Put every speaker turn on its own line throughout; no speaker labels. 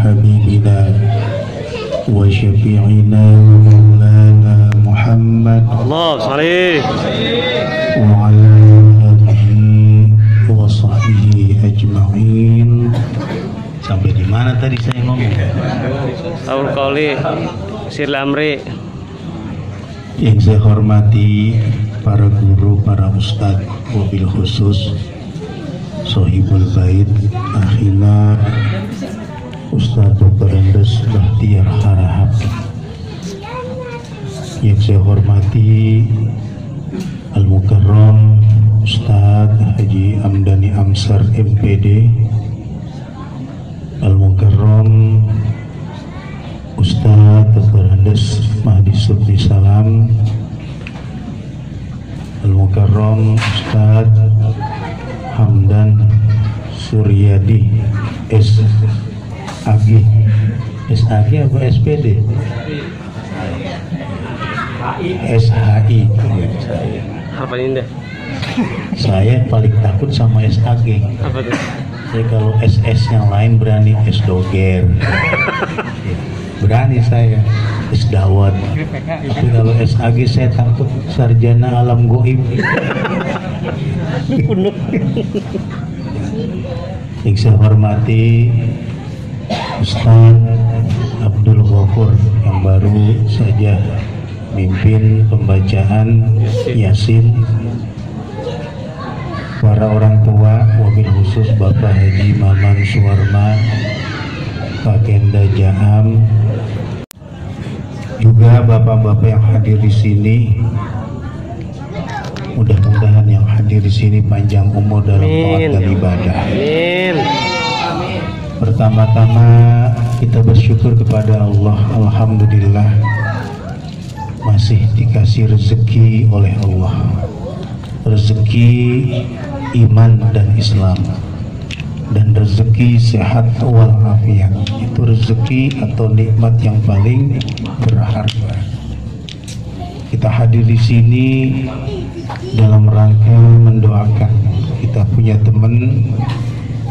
حبيبنا وشفيعنا ومولانا محمد
الله صليح
وعلى آله وصحبه أجمعين. Sampai di mana tadi saya ngomong?
Taul Qoli Sir Lamri.
Yang saya hormati para guru, para ustadz, wabil khusus Sohibul Bait Akhina Ustadz Dr. Andes Bahtiar Harahap. Yang saya hormati Al-Mukarram Ustadz Haji Amdani Amsar MPD, Al-Mukarram Ustadz Dr. Andes Mahdi Subni Salam, Al-Mukarram Ustadz Hamdan Suryadi SAG apa SPD? SHI.
Apa ini deh?
Saya paling takut sama SAG.
Apa tuh?
Saya kalau SS yang lain berani, S Doger berani saya, S Dawat. Tapi kalau SAG saya takut, sarjana alam goib. Yang saya hormati Ustaz Abdul Ghafur yang baru saja mimpin pembacaan Yasin. Para orang tua, wabil khusus Bapak Haji Maman Suwarma, Pak Kenda Jaham, juga bapak-bapak yang hadir di sini. Mudah-mudahan yang hadir di sini panjang umur dalam taat dan ibadah.
Amin.
Pertama-tama kita bersyukur kepada Allah, alhamdulillah masih dikasih rezeki oleh Allah, rezeki iman dan Islam, dan rezeki sehat walafiat. Itu rezeki atau nikmat yang paling berharga. Kita hadir di sini dalam rangka mendoakan. Kita punya teman,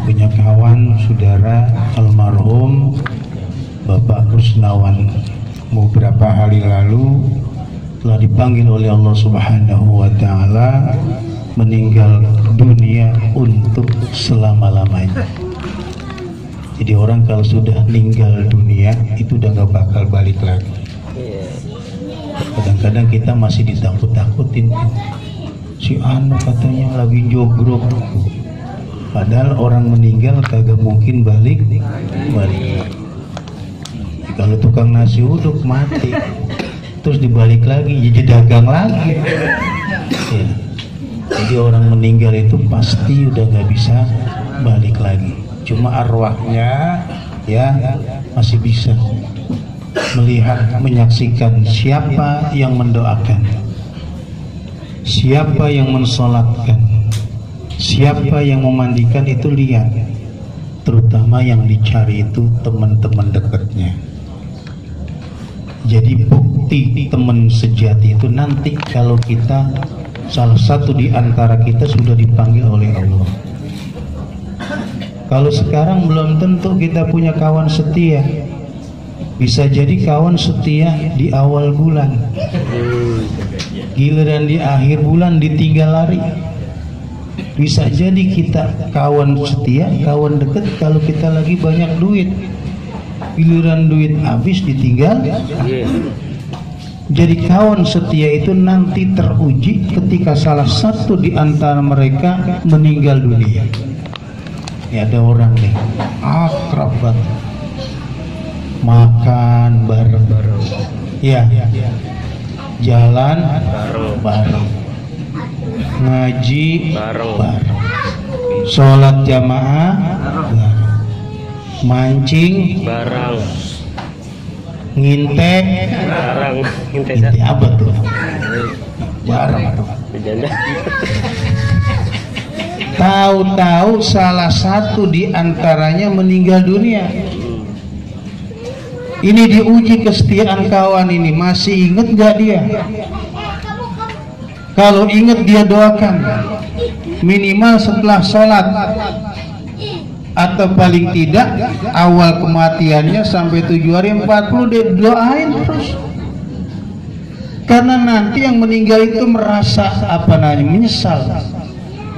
punya kawan, saudara almarhum Bapak Rusnawan. Beberapa hari lalu telah dipanggil oleh Allah Subhanahu wa Ta'ala meninggal dunia untuk selama-lamanya. Jadi orang kalau sudah meninggal dunia itu udah gak bakal balik lagi. Kadang-kadang kita masih ditakut-takutin, si anu katanya lagi jogrok, padahal orang meninggal kagak mungkin balik. Kalau tukang nasi uduk mati terus dibalik lagi jadi dagang lagi ya. Jadi orang meninggal itu pasti udah gak bisa balik lagi, cuma arwahnya ya masih bisa melihat, menyaksikan siapa yang mendoakan, siapa yang mensolatkan, siapa yang memandikan, itu lihat. Terutama yang dicari itu teman-teman dekatnya. Jadi bukti teman sejati itu nanti kalau kita, salah satu di antara kita sudah dipanggil oleh Allah. Kalau sekarang belum tentu kita punya kawan setia. Bisa jadi kawan setia di awal bulan, giliran di akhir bulan ditinggal lari. Bisa jadi kita kawan setia, kawan dekat kalau kita lagi banyak duit, giliran duit habis ditinggal. Jadi kawan setia itu nanti teruji ketika salah satu di antara mereka meninggal dunia. Ya, ada orang nih akrab banget, makan bareng-bareng, ya, jalan bareng, ngaji bareng, sholat jamaah bareng, mancing
bareng,
ngintek
bareng,
ngintek apa tuh? Bareng tuh. Tahu-tahu salah satu di antaranya meninggal dunia. Ini diuji kesetiaan kawan ini, masih inget gak dia? Kalau inget dia doakan, minimal setelah sholat atau paling tidak awal kematiannya sampai 7 hari 40 dia doain terus. Karena nanti yang meninggal itu merasa menyesal.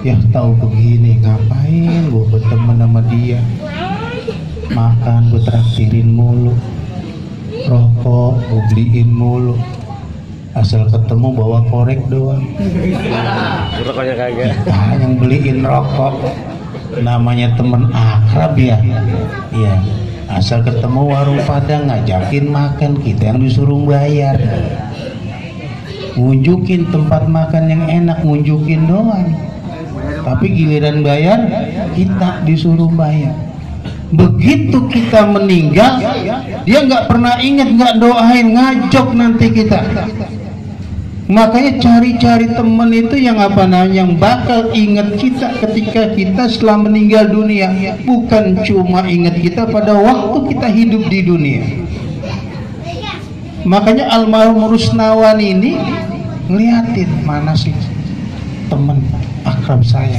Ya tahu begini ngapain gue berteman sama dia, makan gue traktirin mulu, rokok gue beliin mulu, asal ketemu bawa korek doang.
Rokoknya kagak.
Kita yang beliin rokok, namanya temen akrab ya. Iya. Asal ketemu warung Padang ngajakin makan, kita yang disuruh bayar. Ngunjukin tempat makan yang enak, ngunjukin doang. Tapi giliran bayar, kita disuruh bayar. Begitu kita meninggal, dia nggak pernah ingat, nggak doain, ngajak nanti kita. Makanya cari-cari teman itu yang yang bakal ingat kita ketika kita setelah meninggal dunia, bukan cuma ingat kita pada waktu kita hidup di dunia. Makanya almarhum Rusnawan ini ngeliatin mana sih teman akrab saya.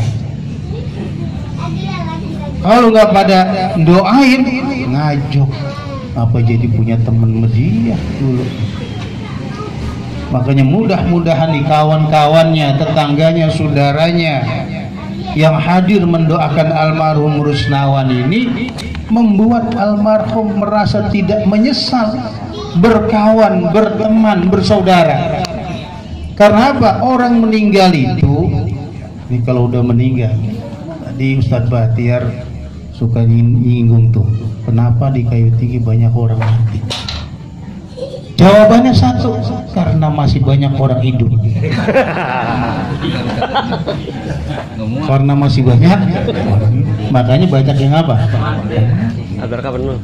Kalau nggak pada doain, ngajak apa jadi punya teman media dulu. Makanya mudah-mudahan nih kawan-kawannya, tetangganya, saudaranya yang hadir mendoakan almarhum Rusnawan ini membuat almarhum merasa tidak menyesal berkawan, berteman, bersaudara. Karena apa? Orang meninggal itu, ini kalau udah meninggal, tadi Ustadz Bahtiar suka nyinggung tuh, kenapa di Kayu Tinggi banyak orang mati? Jawabannya satu, karena masih banyak orang hidup. Karena masih banyak, makanya banyak yang apa?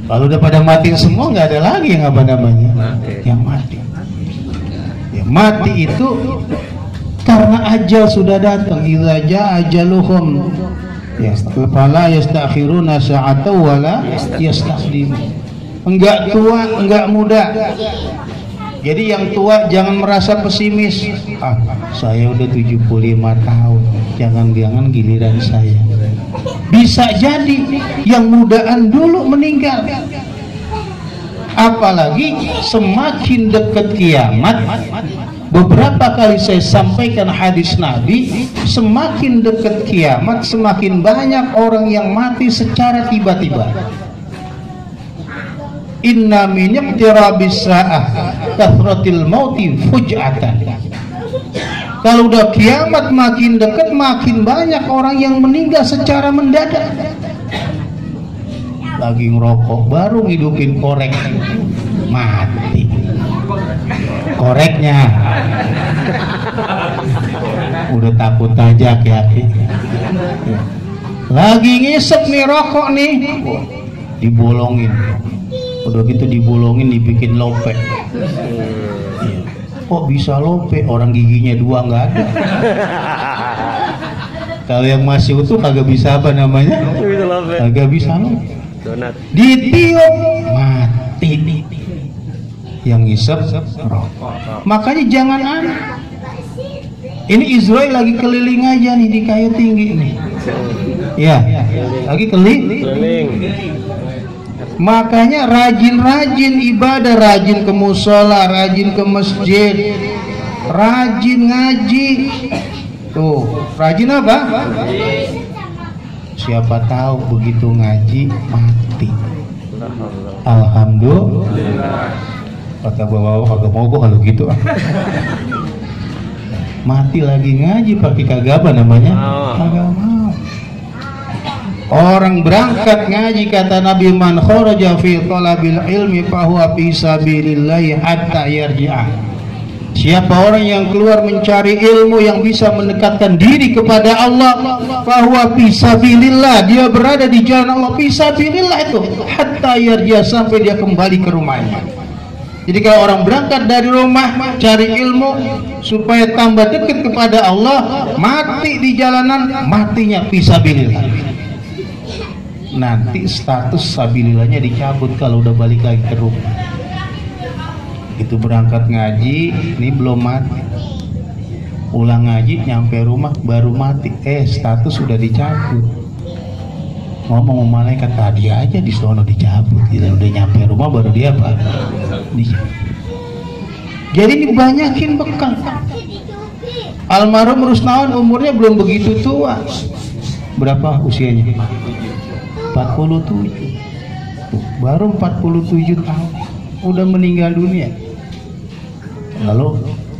Kalau udah pada mati semua, nggak ada lagi yang yang mati. Ya, mati itu karena ajal sudah datang. Idza jaa ajaluhum fala yastakhiruna sa'atan wala yastaqdimun. Enggak tua, enggak muda. Jadi yang tua jangan merasa pesimis. Saya udah 75 tahun, jangan-jangan giliran saya. Bisa jadi yang mudaan dulu meninggal. Apalagi semakin dekat kiamat, beberapa kali saya sampaikan hadis Nabi, semakin dekat kiamat semakin banyak orang yang mati secara tiba-tiba. Inna min iqtirabis sa'ah kathratil mauti fuj'atan. Kalau udah kiamat makin dekat, makin banyak orang yang meninggal secara mendadak. Lagi ngerokok baru ngidupin korek, mati koreknya. Udah takut aja aki-aki. Lagi ngisep nih rokok nih, dibolongin. Udah gitu dibolongin, dibikin lope. Kok bisa lope? Orang giginya 2 nggak ada. Kalau yang masih utuh kagak bisa kagak bisa lope. Ditiup mati. Yang ngisep rokok. Makanya jangan aneh. Ini Israel lagi keliling aja nih di Kayu Tinggi nih. Ya, lagi keliling. Makanya rajin-rajin ibadah, rajin ke musola, rajin ke masjid, rajin ngaji. Tuh, rajin apa? Siapa tahu begitu ngaji mati. Alhamdulillah. Kata bawa kagak mau gua kalau gitu. Mati lagi ngaji pakai kagak apa namanya? Kagak mau. Orang berangkat ngaji kata Nabi, man kharaja fi talabil ilmi fahuwa fi sabilillah hatta yarji'a. Siapa orang yang keluar mencari ilmu yang bisa mendekatkan diri kepada Allah, fahuwa fi sabilillah, dia berada di jalan Allah, fi sabilillah itu hatta yarji'a, sampai dia kembali ke rumahnya. Jadi kalau orang berangkat dari rumah cari ilmu supaya tambah dekat kepada Allah, mati di jalanan, matinya fi sabilillah. Nanti status sabilillahnya dicabut kalau udah balik lagi ke rumah. Itu berangkat ngaji, ini belum mati. Ulang ngaji, nyampe rumah baru mati. Status sudah dicabut. ngomong sama malaikat, tadi aja di sono dicabut, gitu. Udah nyampe rumah baru dia apa? Dicabut. Jadi dibanyakin bekal. Almarhum Rusnawan umurnya belum begitu tua. Berapa usianya? 47. Baru 47 tahun udah meninggal dunia. Lalu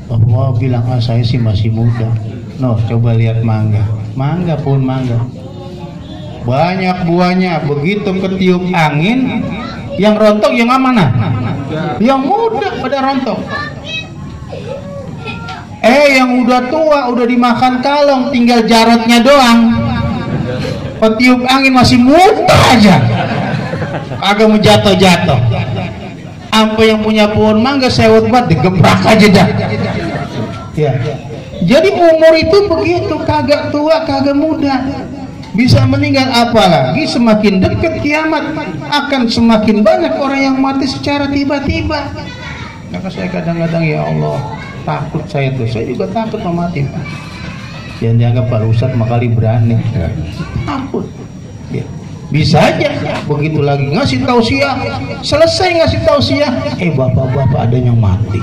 Bapak bilang, saya sih masih muda. No, coba lihat mangga. Mangga pun mangga, banyak buahnya. Begitu ketiup angin, yang rontok yang mana? Yang muda pada rontok. Yang udah tua, udah dimakan kalong, tinggal jarotnya doang. Ketiup angin masih muda aja, agak mau jatuh-jatuh. Sampai yang punya pohon mangga sewot banget, digebrak aja dah. Ya. Jadi umur itu begitu, kagak tua, kagak muda. Bisa meninggal, apalagi semakin dekat kiamat akan semakin banyak orang yang mati secara tiba-tiba. Maka saya kadang-kadang, ya Allah, takut saya tuh. Saya juga takut mau mati, Pak. Jangan dianggap Pak Ustadz makali berani. Takut. Ya. Bisa aja begitu lagi ngasih tausiah, selesai ngasih tausiah, bapak-bapak ada yang mati.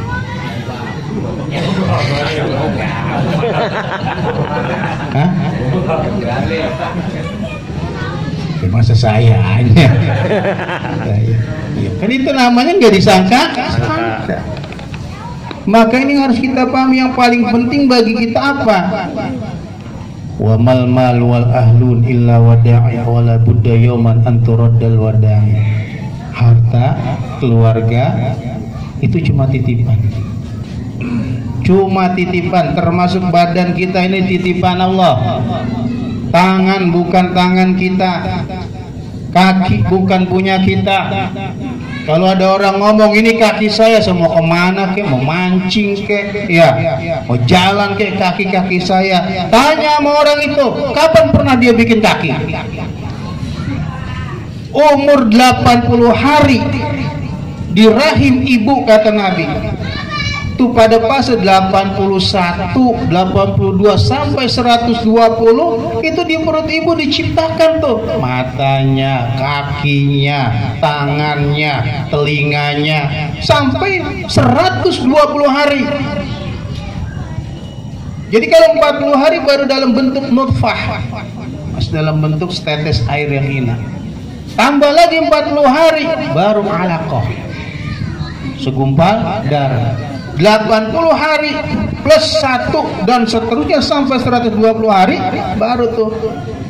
Hah? Ya, masa saya hanya. Kan itu namanya nggak disangka. Maka ini harus kita pahami, yang paling penting bagi kita apa? Wa mal mal wal ahlun illa wada'i wala budda yawman an turaddal wada'i. Harta, keluarga itu cuma titipan. Cuma titipan, termasuk badan kita ini titipan Allah. Tangan bukan tangan kita, kaki bukan punya kita. Kalau ada orang ngomong ini kaki saya, semua kemana kek, mau mancing kek, ya, mau jalan kek, kaki saya. Tanya sama orang itu, kapan pernah dia bikin kaki? Umur 80 hari di rahim ibu, kata Nabi. Itu pada fase 81, 82 sampai 120 itu di perut ibu diciptakan tuh matanya, kakinya, tangannya, telinganya sampai 120 hari. Jadi kalau 40 hari baru dalam bentuk nutfah, masih dalam bentuk setetes air yang hina. Tambah lagi 40 hari baru alaqah, segumpal darah. 80 hari plus 1 dan seterusnya sampai 120 hari baru tuh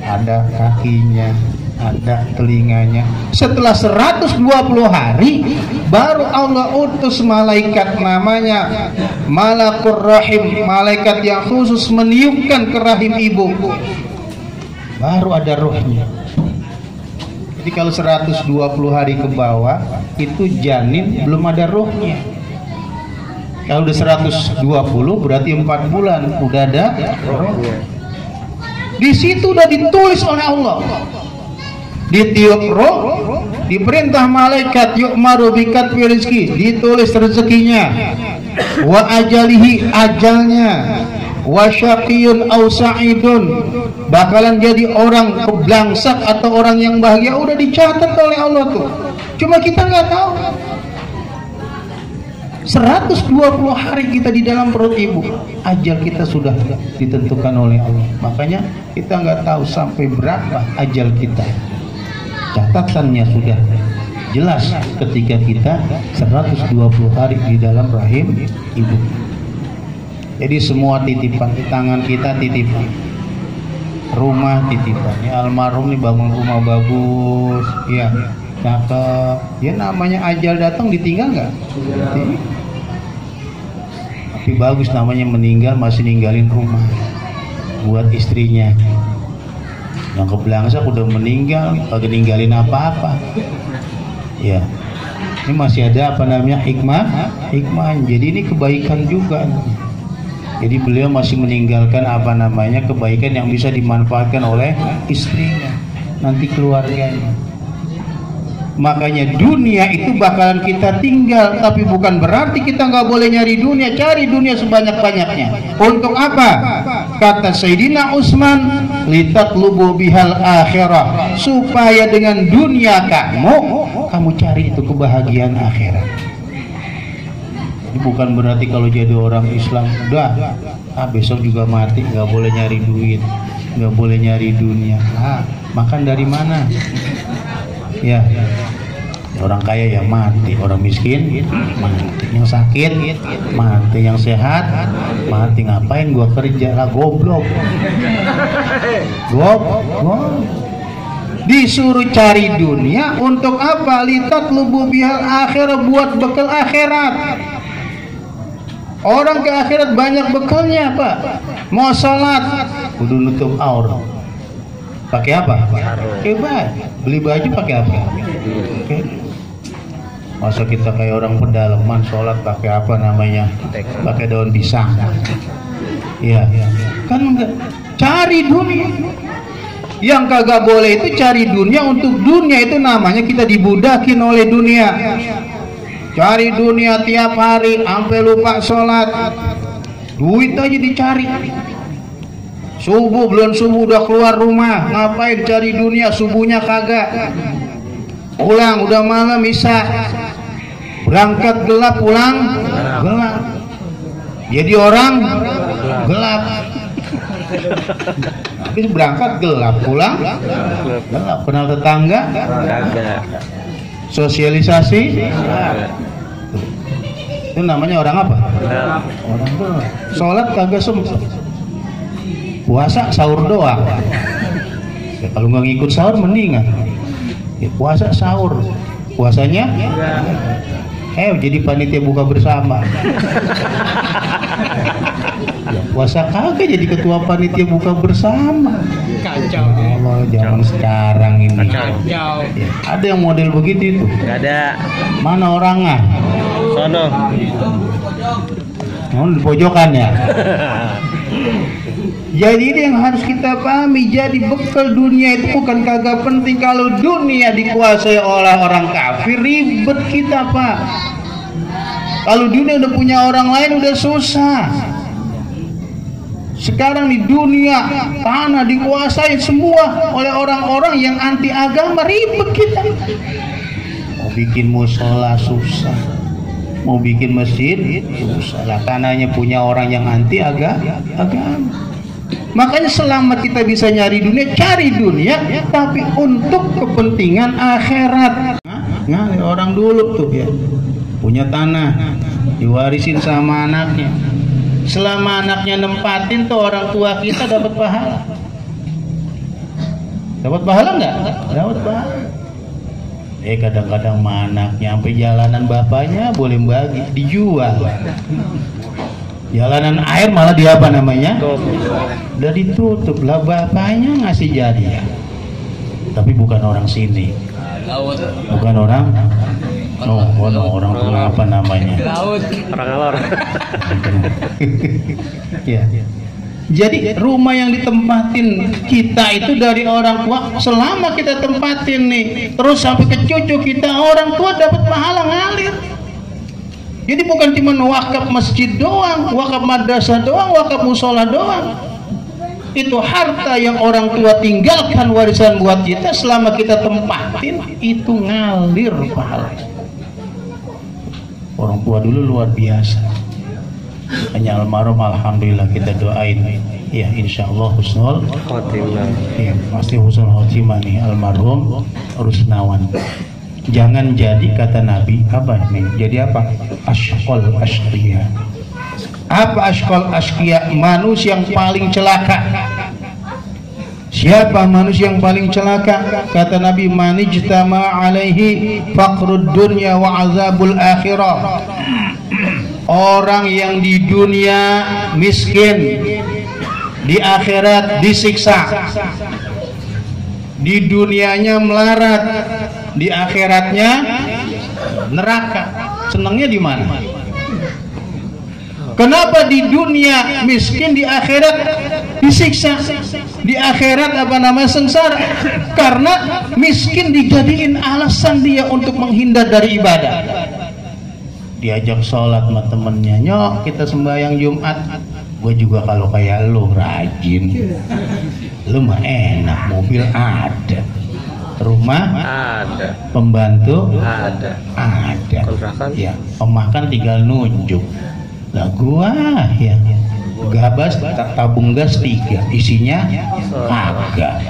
ada kakinya, ada telinganya. Setelah 120 hari baru Allah utus malaikat namanya Malakur Rahim, malaikat yang khusus meniupkan ke rahim ibu, baru ada ruhnya. Jadi kalau 120 hari ke bawah itu janin belum ada ruhnya. Kalau udah 120 berarti 4 bulan udah ada. Di situ udah ditulis oleh Allah. Ditiup roh, diperintah malaikat yu'maru bikat rizki, ditulis rezekinya. Wa ajalihi, ajalnya. Wa syaqiyun aw sa'idun, bakalan jadi orang keblangsak atau orang yang bahagia, udah dicatat oleh Allah tuh. Cuma kita nggak tahu. 120 hari kita di dalam perut ibu, ajal kita sudah ditentukan oleh Allah. Makanya kita nggak tahu sampai berapa ajal kita. Catatannya sudah jelas ketika kita 120 hari di dalam rahim ibu. Jadi semua titipan, tangan kita titipan, rumah titipan. Ya, almarhum nih bangun rumah bagus, ya cakep. Ya namanya ajal datang ditinggal nggak? Tapi bagus namanya meninggal masih ninggalin rumah buat istrinya. Yang keblangsak udah meninggal, kagak ninggalin apa-apa. Ya, ini masih ada apa namanya hikmah. Jadi ini kebaikan juga. Jadi beliau masih meninggalkan apa namanya kebaikan yang bisa dimanfaatkan oleh istrinya, nanti keluarganya. Makanya dunia itu bakalan kita tinggal, tapi bukan berarti kita nggak boleh nyari dunia. Cari dunia sebanyak-banyaknya. Untuk apa? Kata Sayyidina Utsman, litatlubu bihal akhirah, supaya dengan dunia kamu cari itu kebahagiaan akhirat. Ini bukan berarti kalau jadi orang Islam udah besok juga mati, nggak boleh nyari duit, nggak boleh nyari dunia. Makan dari mana? Ya, orang kaya ya mati, orang miskin mati, yang sakit mati, yang sehat mati. Ngapain gua kerja lah, goblok. Disuruh cari dunia untuk apa? Litatlubu bihal akhirah, buat bekal akhirat. Orang ke akhirat banyak bekalnya, Pak. Mau sholat kudu nutup aurat. Pakai apa? Pakai baju. Beli baju pakai apa? Oke. Masa kita kayak orang pedalaman sholat pakai apa namanya? Pakai daun pisang. Iya. Kan enggak. Cari dunia. Yang kagak boleh itu cari dunia untuk dunia, itu namanya kita dibudakin oleh dunia. Cari dunia tiap hari sampai lupa sholat. Duit aja dicari. Subuh belum subuh udah keluar rumah, ngapain cari dunia? Subuhnya kagak. Pulang udah malam isya. Berangkat gelap, pulang gelap. Jadi orang gelap. Habis berangkat gelap, pulang gelap. Kenal tetangga? Sosialisasi? Itu namanya orang apa? Orang gelap. Sholat kagak sempat. Puasa sahur doang. Ya, kalau nggak ngikut sahur mendingan. Ya, puasa sahur, puasanya jadi panitia buka bersama. Ya, puasa kagak jadi ketua panitia buka bersama. Kacau. Allah, zaman sekarang ini. Kacau. Ya, ada yang model begitu itu?
Gak ada.
Mana orangnya?
Sono.
Di pojokan ya. Jadi ini yang harus kita pahami. Jadi bekal dunia itu bukan kagak penting. Kalau dunia dikuasai oleh orang kafir, ribet kita, Pak. Kalau dunia udah punya orang lain udah susah. Sekarang di dunia tanah dikuasai semua oleh orang-orang yang anti agama, ribet kita. Mau bikin musola susah, mau bikin masjid susah lah, tanahnya punya orang yang anti agama. Makanya selama kita bisa nyari dunia, cari dunia, tapi untuk kepentingan akhirat. Nah, orang dulu tuh ya punya tanah, diwarisin sama anaknya. Selama anaknya nempatin tuh orang tua kita dapat pahala. Dapat pahala nggak? Dapat pahala. Kadang-kadang anaknya sampai jalanan bapaknya boleh bagi, dijual. Jalanan air malah di apa namanya? Udah ditutup lah, bapaknya ngasih jadi ya. Tapi bukan orang sini. Bukan orang. Orang apa namanya?
Orang alor.
Ya. Jadi rumah yang ditempatin kita itu dari orang tua, selama kita tempatin nih, terus sampai ke cucu kita, orang tua dapat pahala ngalir. Jadi bukan cuma wakaf masjid doang, wakaf madrasah doang, wakaf musola doang. Itu harta yang orang tua tinggalkan warisan buat kita, selama kita tempatin itu ngalir pahala. Orang tua dulu luar biasa. Hanya almarhum alhamdulillah kita doain ya, insyaallah husnul khotimah. Ya, pasti husnul khotimah nih almarhum Rusnawan. Jangan jadi kata Nabi apa nih? Jadi apa? Ashqal ashqiya. Apa ashqal ashqiya? Manusia yang paling celaka. Siapa manusia yang paling celaka? Kata Nabi, manijtama alaihi faqrud dunya wa azabul akhirah. Orang yang di dunia miskin, di akhirat disiksa. Di dunianya melarat, di akhiratnya neraka. Senangnya di mana? Kenapa di dunia miskin, di akhirat disiksa? Di akhirat sengsara? Karena miskin dijadiin alasan dia untuk menghindar dari ibadah. Diajak sholat sama temennya, nyok kita sembahyang Jumat. Gue juga kalau kayak lu rajin, lu mah enak, mobil ada, rumah
ada,
pembantu
ada, kontrakan
ya, pemakan tinggal nunjuk. Lah gua ya gabas tabung gas 3, isinya kagak,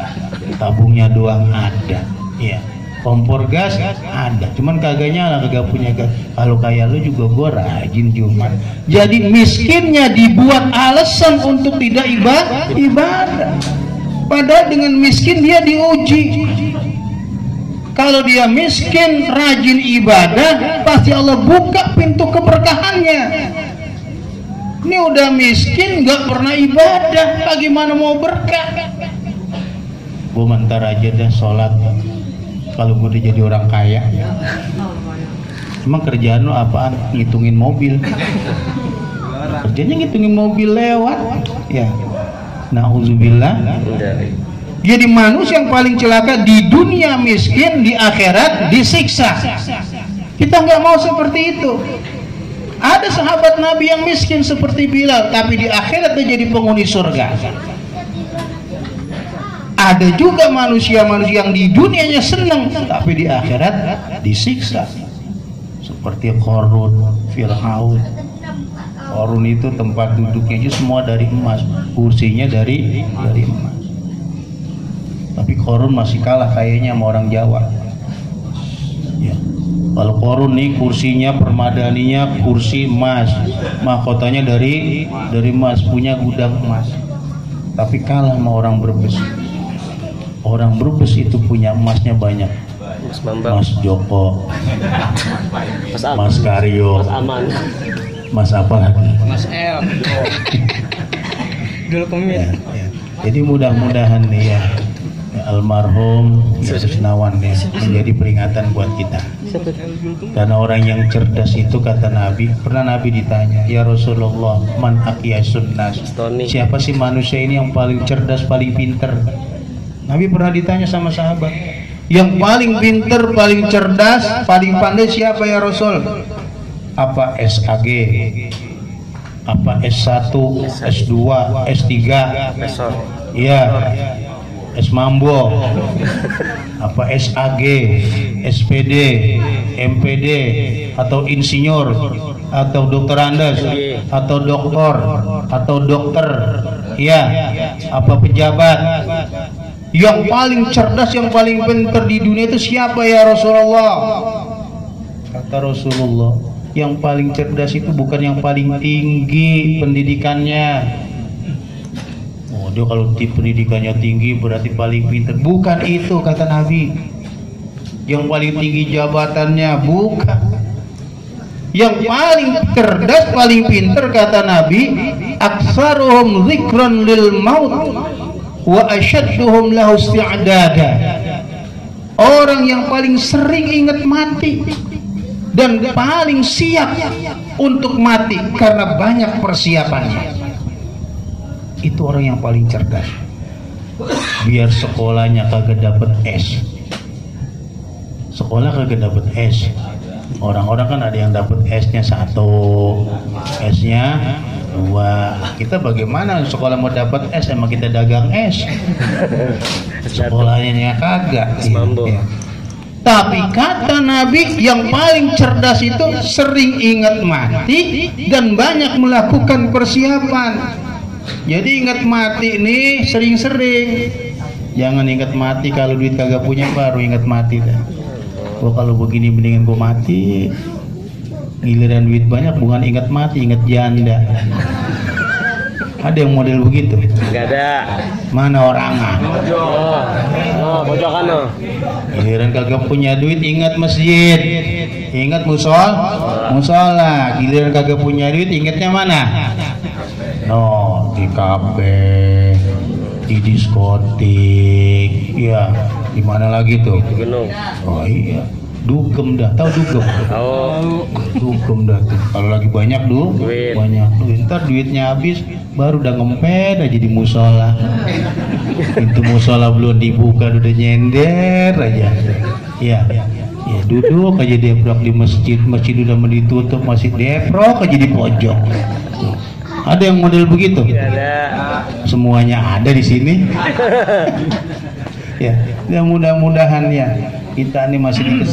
tabungnya doang ada, ya. Kompor gas ada, cuman kagak nyala, kagak punya gas. Kalau kayak lu juga gua rajin Jumat. Jadi miskinnya dibuat alasan untuk tidak ibadah. Padahal dengan miskin dia diuji. Kalau dia miskin rajin ibadah, pasti Allah buka pintu keberkahannya. Ini udah miskin nggak pernah ibadah, bagaimana mau berkah? Gua mentar aja dah sholat. Kalau gue udah jadi orang kaya, emang kerjaan lo apaan? Ngitungin mobil. Kerjanya ngitungin mobil lewat, ya. Nauzubillah. Jadi manusia yang paling celaka di dunia miskin, di akhirat disiksa. Kita nggak mau seperti itu. Ada sahabat Nabi yang miskin seperti Bilal, tapi di akhirat dia jadi penghuni surga. Ada juga manusia-manusia yang di dunianya senang, tapi di akhirat disiksa. Seperti Qarun, Fir'aun. Qarun itu tempat duduknya aja semua dari emas, kursinya dari emas. Tapi Qarun masih kalah kayaknya sama orang Jawa. Ya. Kalau Qarun nih kursinya, permadaninya kursi emas, mahkotanya dari emas, punya gudang emas. Tapi kalah sama orang Brebes. Orang Brebes itu punya emasnya banyak. Mas Joko, Mas Karyo,
Mas Aman,
Mas apa lagi?
Mas L. Dulu komit.
Ya. Jadi mudah-mudahan nih ya, almarhum Susnawan ya, menjadi peringatan buat kita. Karena orang yang cerdas itu, kata Nabi, pernah Nabi ditanya, ya Rasulullah, man aqyasun nas, siapa sih manusia ini yang paling cerdas, paling pinter? Nabi pernah ditanya sama sahabat, yang paling pinter, paling cerdas, paling pandai siapa ya Rasul? Apa SAG, apa S1, S2, S3, ya, S Mambo, apa SAG, SPD, MPD, atau insinyur, atau dokter Andes, atau dokter, ya, apa pejabat? Yang paling cerdas, yang paling pintar di dunia itu siapa ya Rasulullah? Kata Rasulullah, yang paling cerdas itu bukan yang paling tinggi pendidikannya. Oh, dia kalau pendidikannya tinggi berarti paling pintar. Bukan itu kata Nabi. Yang paling tinggi jabatannya, bukan. Yang paling cerdas, paling pintar kata Nabi, aktsaruhum dzikran lil maut wa asyadduhum lahu isti'dada. Orang yang paling sering ingat mati dan paling siap untuk mati karena banyak persiapannya, itu orang yang paling cerdas. Biar sekolahnya kagak dapet S, sekolah kagak dapet S. Orang-orang kan ada yang dapet S-nya 1, S-nya 2. Kita bagaimana sekolah mau dapat S, emang kita dagang S. Sekolahnya kagak. Ya. Tapi kata Nabi, yang paling cerdas itu sering ingat mati dan banyak melakukan persiapan. Jadi ingat mati nih sering-sering. Jangan ingat mati kalau duit kagak punya, baru ingat mati dah. Gua kalau begini mendingan gua mati. Giliran duit banyak bukan ingat mati, ingat janda. Ada yang model begitu?
Enggak ada.
Mana orangnya?
Oh, pojokan loh.
Giliran kagak punya duit ingat masjid, ingat musola. Giliran kagak punya duit ingatnya mana? No, di kafe, di diskotik, ya. Di mana lagi tuh?
Di gunung.
Oh iya. dugem dah, tahu dugem?
Oh.
Dugem dah tuh. Kalau lagi banyak
Duit.
banyak duit. Ntar duitnya habis, baru udah ngempet aja di musola. Pintu musola belum dibuka udah nyender aja. Ya, ya duduk aja deprok di masjid, masjid udah mau ditutup masih deprok aja di pojok. Ada yang model begitu?
Ada.
Semuanya ada di sini. Ya mudah-mudahan ya kita ini masih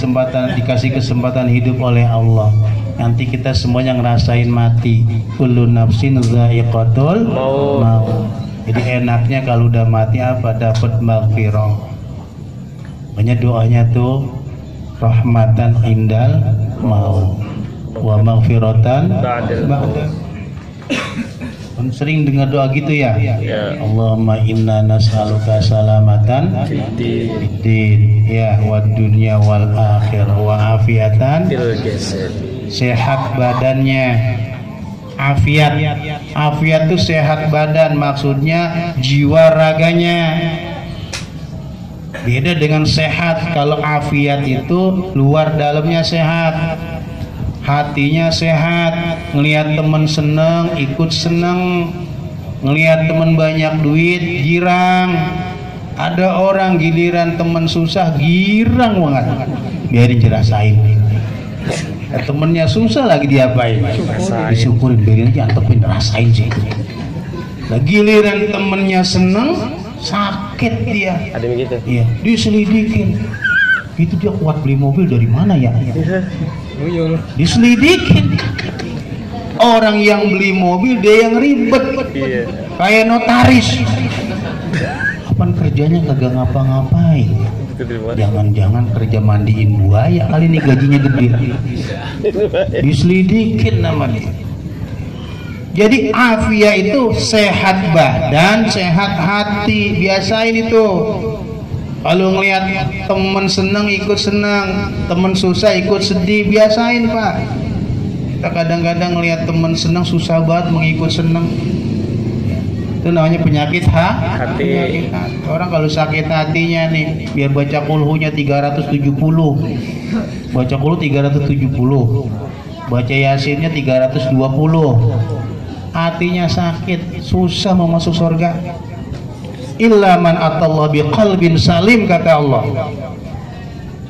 dikasih kesempatan hidup oleh Allah. Nanti kita semuanya ngerasain mati. Kullu nafsin dha'iqatul maut. Jadi enaknya kalau udah mati apa? Dapat maghfirah. Banyak doanya tuh, rahmatan indal maut wa maghfiratan ba'da. Sering dengar doa gitu ya. Allahumma inna nas'aluka salamatan fiddin ya wad dunya wal akhir wa afiatan sehat badannya. Afiat itu sehat badan, maksudnya jiwa raganya. Beda dengan sehat. Kalau afiat itu luar dalamnya sehat, hatinya sehat, ngelihat temen seneng ikut seneng, ngelihat temen banyak duit girang. Ada orang giliran temen susah girang banget, biarin dirasain. Temennya susah lagi diapain? Disyukurin, biarin aja, antepin, rasain sih. Nah, giliran temennya seneng sakit dia.
Ada begitu?
Iya, diselidikin. Itu dia kuat beli mobil dari mana ya? Diselidikin. Orang yang beli mobil dia yang ribet.
Iya.
Kayak notaris. Apaan kerjanya kagak ngapa-ngapain? Jangan-jangan kerja mandiin buaya kali ini gajinya gede. Diselidikin namanya. Jadi afia itu sehat badan, sehat hati. Biasain itu. Kalau ngelihat temen seneng ikut senang, temen susah ikut sedih, biasain Pak. Kita kadang-kadang ngelihat temen seneng susah banget mengikut seneng. Itu namanya penyakit hati. Penyakit hati. Orang kalau sakit hatinya nih, biar baca kulhunya 370. Baca kulhu 370. Baca yasinnya 320. Hatinya sakit, susah mau masuk surga. Illa man atallah biqalbin salim, kata Allah.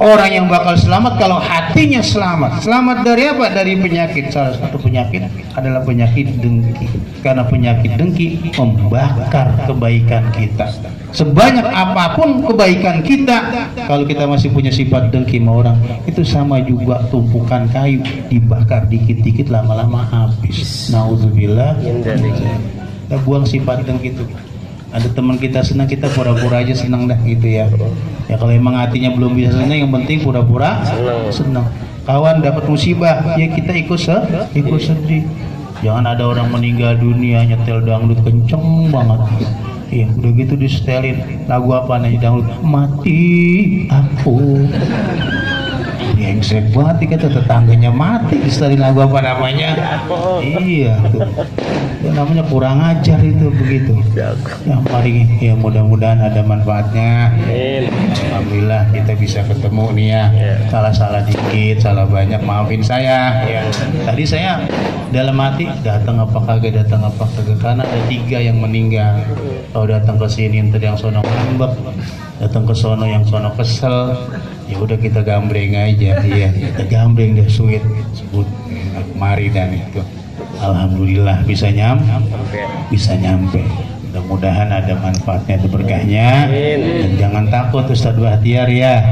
Orang yang bakal selamat kalau hatinya selamat. Selamat dari apa? Dari penyakit. Salah satu penyakit adalah penyakit dengki. Karena penyakit dengki membakar kebaikan kita. Sebanyak apapun kebaikan kita, kalau kita masih punya sifat dengki sama orang, itu sama juga tumpukan kayu dibakar dikit-dikit lama-lama habis. Nauzubillah. Kita buang sifat dengki itu. Ada teman kita senang, kita pura-pura aja senang dah gitu ya. Ya kalau emang hatinya belum bisa senang, yang penting pura-pura senang. Kawan dapat musibah, ya kita ikut sedih. Jangan ada orang meninggal dunia nyetel dangdut kenceng banget. Iya, udah gitu disetelin lagu apa nih dangdut, mati aku. Brengsek banget kata tetangganya mati disetelin lagu apa namanya. Iya tuh. Itu namanya kurang ajar itu begitu. Yang paling ya mudah-mudahan ada manfaatnya. Alhamdulillah kita bisa ketemu nih ya. Salah-salah dikit, salah banyak, maafin saya. Tadi saya dalam hati datang apa kagak, datang apa kagak, karena ada 3 yang meninggal. Kalau datang ke sini entar yang sono ngambek, datang ke sono yang sono kesel. Ya udah kita gambreng aja, iya kita gambreng deh, sebut mari dan itu. Alhamdulillah bisa nyampe. Mudah-mudahan ada manfaatnya, ada berkahnya. Dan jangan takut Ustadz Bahtiar ya.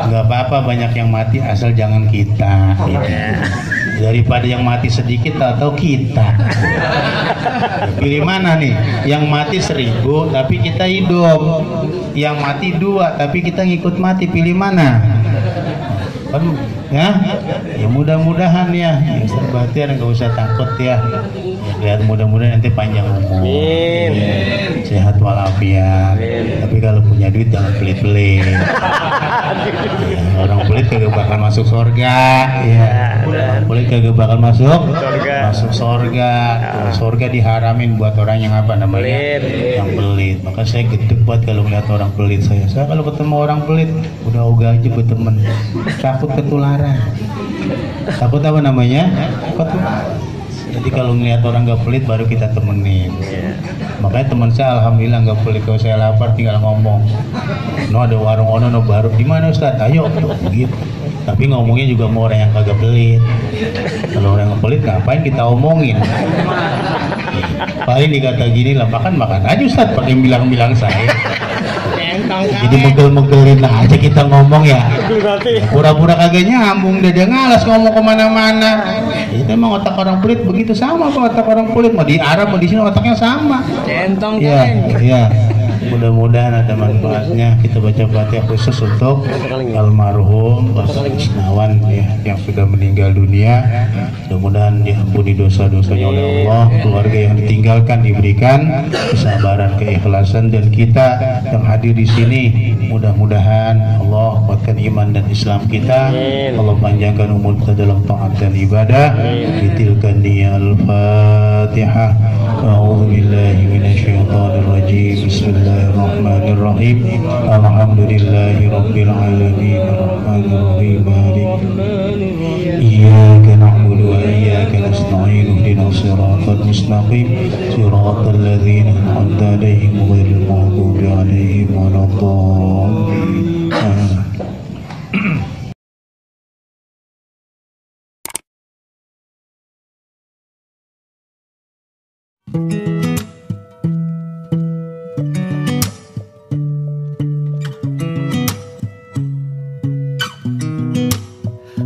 Nggak apa-apa banyak yang mati asal jangan kita. Daripada yang mati sedikit atau kita. Pilih mana nih? Yang mati 1000 tapi kita hidup. Yang mati 2 tapi kita ngikut mati, pilih mana? Ya mudah-mudahan ya Ustaz Bahtiar nggak usah takut ya. Ya mudah-mudahan nanti panjang umur, sehat walafiat. Tapi kalau punya duit jangan pelit-pelit. Orang pelit kagak bakal masuk surga. Ya, orang pelit kagak bakal masuk surga. masuk surga. Tuh, surga diharamin buat orang yang apa namanya?
Pelit.
Yang pelit. Maka saya gedeg buat kalau melihat orang pelit. Saya kalau ketemu orang pelit udah ogah aja berteman. Takut ketularan. Takut apa namanya? Ketularan. Jadi kalau ngelihat orang gak pelit baru kita temenin. Makanya teman saya alhamdulillah gak pelit. Kalau saya lapar tinggal ngomong, no ada warung ono no baru di mana Ustaz? Ayo tuh gitu. Tapi ngomongnya juga mau orang yang kagak pelit. Kalau orang yang pelit ngapain kita omongin? Paling dikata gini lah, makan aja Ustaz, pakai bilang saya. Jadi megel-megelin aja kita ngomong ya. Pura-pura kagak nyambung, dia ngalas ngomong kemana-mana. Itu emang otak orang pelit begitu sama Pak, otak orang pelit mau di Arab mau di sini otaknya sama.
Centong
ya. Mudah-mudahan ada manfaatnya. Kita baca Fatihah khusus untuk almarhum Bapak Isnawan ya, yang sudah meninggal dunia. Mudah-mudahan diampuni dosa-dosanya oleh Allah, keluarga yang ditinggalkan diberikan kesabaran, keikhlasan, dan kita yang hadir di sini mudah-mudahan Allah kuatkan iman dan Islam kita. Allah panjangkan umur kita dalam taat dan ibadah. Bitilkan Al-Fatihah. A'udzubillahi minasyaitonir rajim. Bismillahirrahmanirrahim. Alhamdulillahi rabbil alamin. Arrahmanirrahim. Iyyaka na'budu wa iyyaka nasta'in. Ihdinas siratal mustaqim. Siratal ladzina an'amta 'alaihim ghairil maghdubi 'alaihim waladdallin.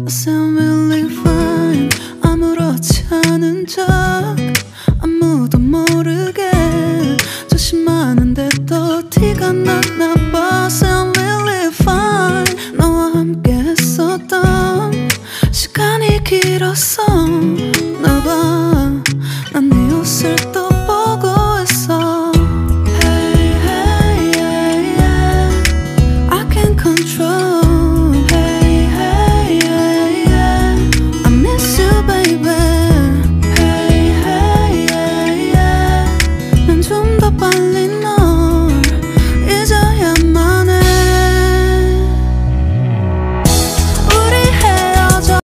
I sound really fine. 아무렇지 않은 척 아무도 모르게 조심하는데 또 티가 났나 봐. Sound really fine. 너와 함께 했었던 시간이 길었어.